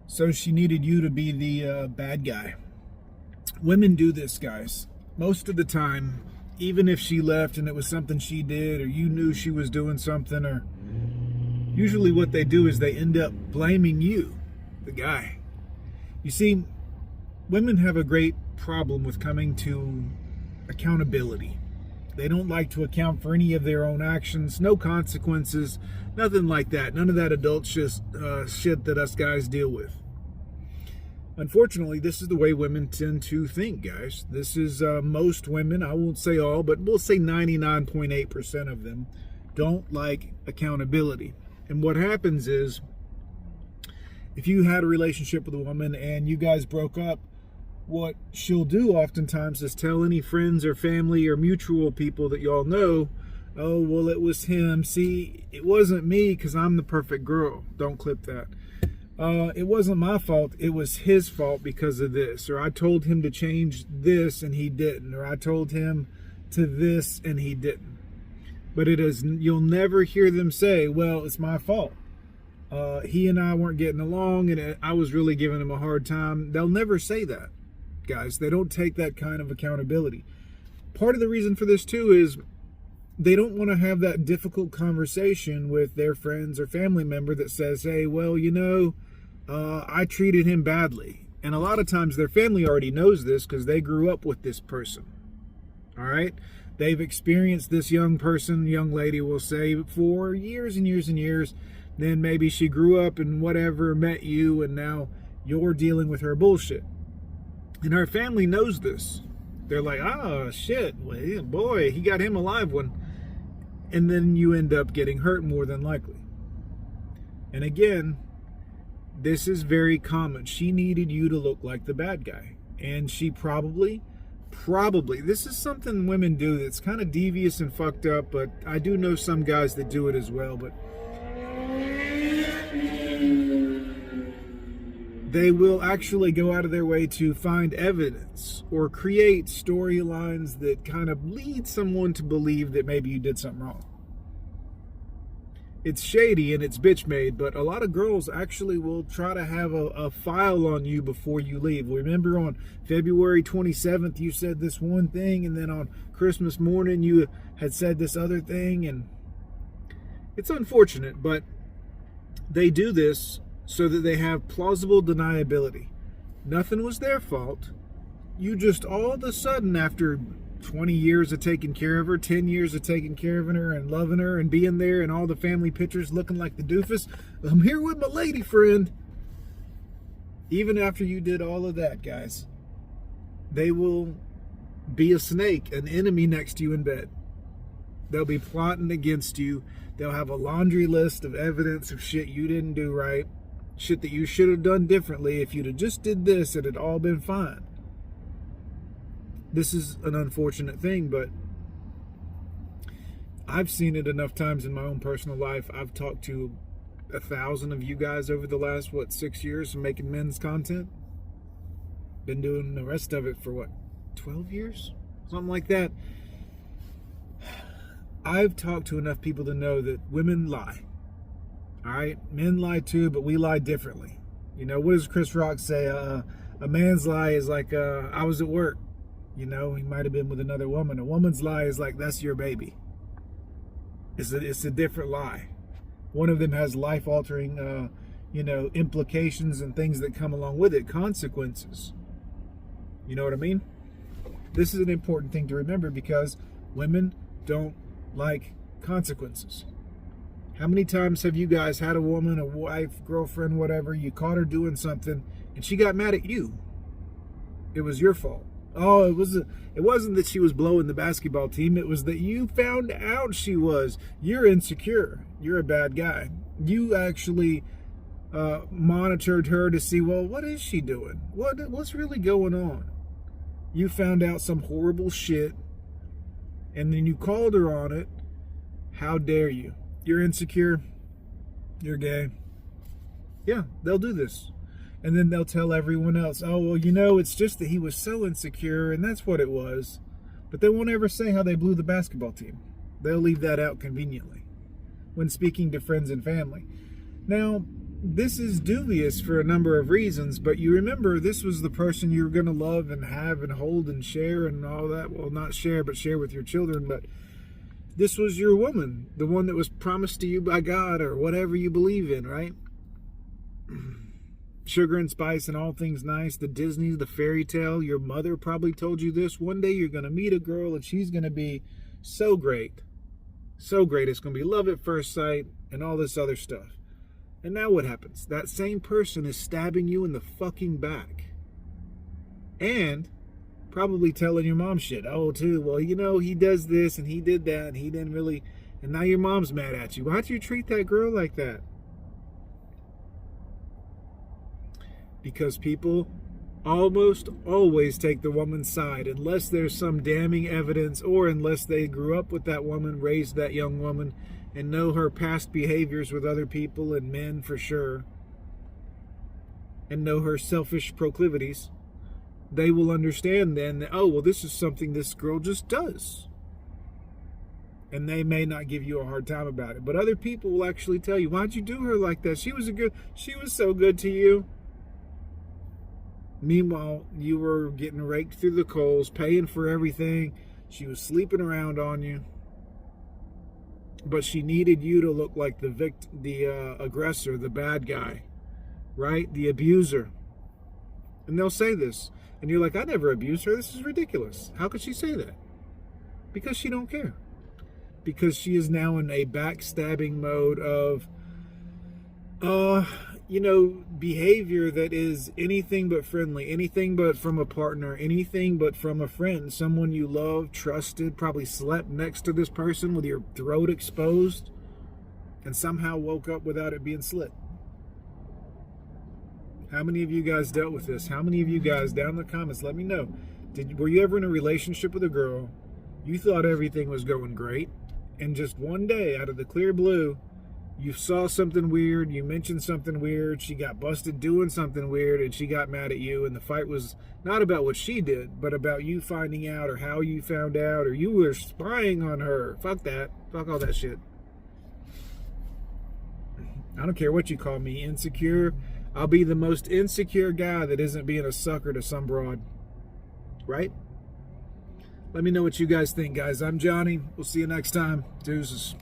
So she needed you to be the bad guy. Women do this, guys. Most of the time, even if she left and it was something she did, or you knew she was doing something, or usually what they do is they end up blaming you, the guy. You see, women have a great problem with coming to accountability. They don't like to account for any of their own actions, no consequences, nothing like that. None of that adult shit that us guys deal with. Unfortunately, this is the way women tend to think, guys. This is most women, I won't say all, but we'll say 99.8% of them don't like accountability. And what happens is, if you had a relationship with a woman and you guys broke up, what she'll do oftentimes is tell any friends or family or mutual people that y'all know, oh, well, it was him. See, it wasn't me because I'm the perfect girl. Don't clip that. It wasn't my fault. It was his fault because of this. Or I told him to change this and he didn't. Or I told him to this and he didn't. But it is, you'll never hear them say, well, it's my fault. He and I weren't getting along and I was really giving him a hard time. They'll never say that, guys. They don't take that kind of accountability. Part of the reason for this too is they don't want to have that difficult conversation with their friends or family member that says, hey, well, you know, I treated him badly. And a lot of times their family already knows this because they grew up with this person. All right. They've experienced this young person, young lady, will say, for years and years and years. Then maybe she grew up and whatever, met you, and now you're dealing with her bullshit. And her family knows this. They're like, oh, shit, well, boy, he got him a live one. And then you end up getting hurt more than likely. And again, this is very common. She needed you to look like the bad guy. And she probably, this is something women do that's kind of devious and fucked up, but I do know some guys that do it as well, but they will actually go out of their way to find evidence or create storylines that kind of lead someone to believe that maybe you did something wrong. It's shady and it's bitch made, but a lot of girls actually will try to have a file on you before you leave. Remember on February 27th, you said this one thing, and then on Christmas morning, you had said this other thing, and it's unfortunate, but they do this so that they have plausible deniability. Nothing was their fault. You just all of a sudden, after 20 years of taking care of her, 10 years of taking care of her and loving her and being there and all the family pictures looking like the doofus, I'm here with my lady friend. Even after you did all of that, guys, they will be a snake, an enemy next to you in bed. They'll be plotting against you. They'll have a laundry list of evidence of shit you didn't do right. Shit that you should have done differently. If you'd have just did this, it had all been fine. This is an unfortunate thing, but I've seen it enough times in my own personal life. I've talked to 1,000 of you guys over the last, 6 years making men's content. Been doing the rest of it for 12 years? Something like that. I've talked to enough people to know that women lie. All right, men lie too, but we lie differently. You know, what does Chris Rock say? A man's lie is like, I was at work. You know, he might have been with another woman. A woman's lie is like, that's your baby. It's a different lie. One of them has life-altering, implications and things that come along with it, consequences. You know what I mean? This is an important thing to remember because women don't like consequences. How many times have you guys had a woman, a wife, girlfriend, whatever, you caught her doing something and she got mad at you? It was your fault. Oh, it wasn't that she was blowing the basketball team. It was that you found out she was. You're insecure. You're a bad guy. You actually monitored her to see, well, what is she doing? What's really going on? You found out some horrible shit, and then you called her on it. How dare you? You're insecure. You're gay. Yeah, they'll do this. And then they'll tell everyone else, oh, well, you know, it's just that he was so insecure, and that's what it was. But they won't ever say how they blew the basketball team. They'll leave that out conveniently when speaking to friends and family. Now, this is dubious for a number of reasons, but you remember this was the person you were going to love and have and hold and share and all that. Well, not share, but share with your children. But this was your woman, the one that was promised to you by God or whatever you believe in, right? Sugar and spice and all things nice, the Disney, the fairy tale. Your mother probably told you this. One day you're going to meet a girl and she's going to be so great. So great. It's going to be love at first sight and all this other stuff. And now what happens? That same person is stabbing you in the fucking back. And probably telling your mom shit. Oh, too. Well, you know, he does this and he did that and he didn't really. And now your mom's mad at you. Why'd you treat that girl like that? Because people almost always take the woman's side unless there's some damning evidence or unless they grew up with that woman, raised that young woman, and know her past behaviors with other people and men for sure, and know her selfish proclivities. They will understand then that, oh, well, this is something this girl just does. And they may not give you a hard time about it. But other people will actually tell you, why'd you do her like that? She was so good to you. Meanwhile, you were getting raked through the coals, paying for everything. She was sleeping around on you. But she needed you to look like the aggressor, the bad guy, right? The abuser. And they'll say this. And you're like, I never abused her. This is ridiculous. How could she say that? Because she don't care. Because she is now in a backstabbing mode of, behavior that is anything but friendly, anything but from a partner, anything but from a friend, someone you love, trusted, probably slept next to this person with your throat exposed and somehow woke up without it being slit. How many of you guys dealt with this? How many of you guys, down in the comments, let me know. Were you ever in a relationship with a girl, you thought everything was going great, and just one day out of the clear blue, you saw something weird, you mentioned something weird, she got busted doing something weird, and she got mad at you, and the fight was not about what she did, but about you finding out, or how you found out, or you were spying on her. Fuck that. Fuck all that shit. I don't care what you call me, insecure. I'll be the most insecure guy that isn't being a sucker to some broad. Right? Let me know what you guys think, guys. I'm Johnny. We'll see you next time. Deuces.